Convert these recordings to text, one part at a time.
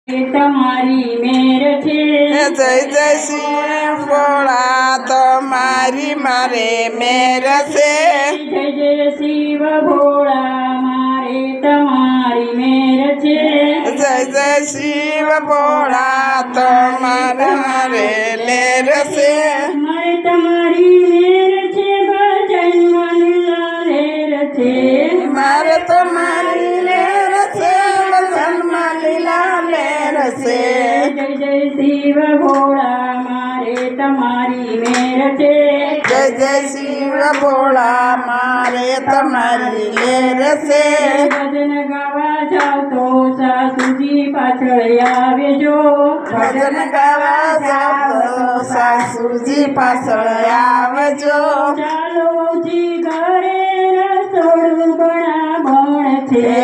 તમારી મેર છે જય જય સિંહ ભોળા તમારી મારે મેર છે જય જય શિવ ભોળા મારે તમારી મેર છે જય જય શિવ ભોળા તમારે મારે લેર છે મારે તમારી મેર છે ભજનમાં લીલા લેર છે મારે તમારી લેર છે ભજનમાં લીલા લેર છે જય જય શિવ ભોળા મારે તમારી મેર છે જય જય શિવ ભોળા મારે તમારી લેર છે ભજન ગાવા જાવ તો સાસુજી પાછળ આવજો ભજન ગાવા જાવ તો સાસુજી પાછળ આવજો ચાલો જી ઘરે રસોડું બનાવણ છે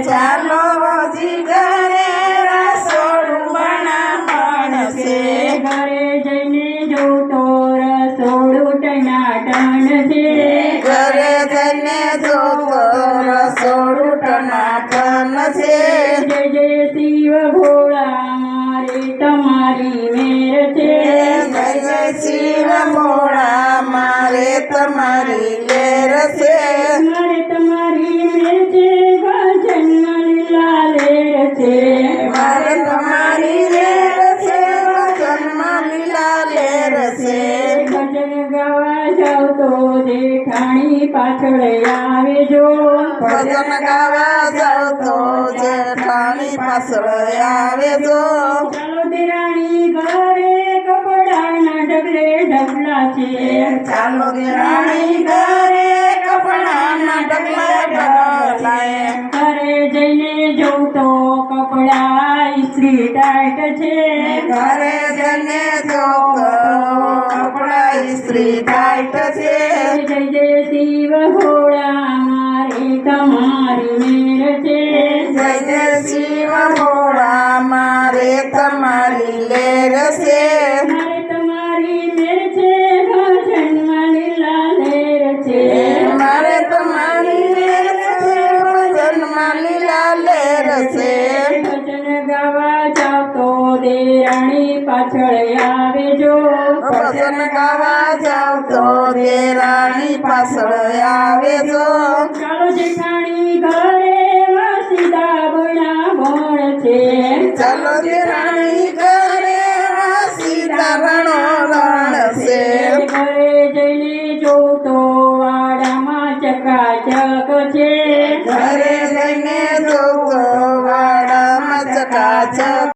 ચાલો હજી ઘરે રસોડું બનાવણ છે ઘરે જઈને જોઉં તો રસોડું ટનાટન છે ઘરે જઈને જોતો રસોડું ટનાટન છે જય જય શિવ ભોળા મારે તમારી મેર છે જય જય શિવ ભોળા મારે તમારી લેર છે મારે તમારી મેર છે ભજનમાં લીલા લેર છે મારે તમારી લેર છે ભજનમાં લીલા લેર છે ભજન ગાવા જાવ તો જેઠાણી પાછળ આવજો ભજન ગાવા જાવ તો જેઠાણી પાછળ આવજો ચાલો દેરાણી ઘરે કપડાના ઢગલે ઢગલા છે ચાલો દેરાણી ઘરે કપડાના ઢગલા ઢગલાએ ઘરે જઈને જોઉં તો કપડા ઇસ્ત્રી ટાઈટ છે ઘરે જઈને જોતો કપડા ઇસ્ત્રી ટાઈટ છે જય જય શિવ ભોળા મારે તમારી મેર છે જય જય શિવ ભોળા મારે તમારી લેર છે મારે તમારી મેર છે ભજનમાં લીલા લેર છે મારે તમારી લેર છે ભજનમાં લીલા લેર છે ભજન ગાવા જાવ તો દેરાણી પાછળ આવજો ભજન ગાવા જાવ તો દેરાણી પાછળ આવજો ચાલો જેઠાણી ઘરે વાસીદા બનાવણ છે ચાલો દેરાણી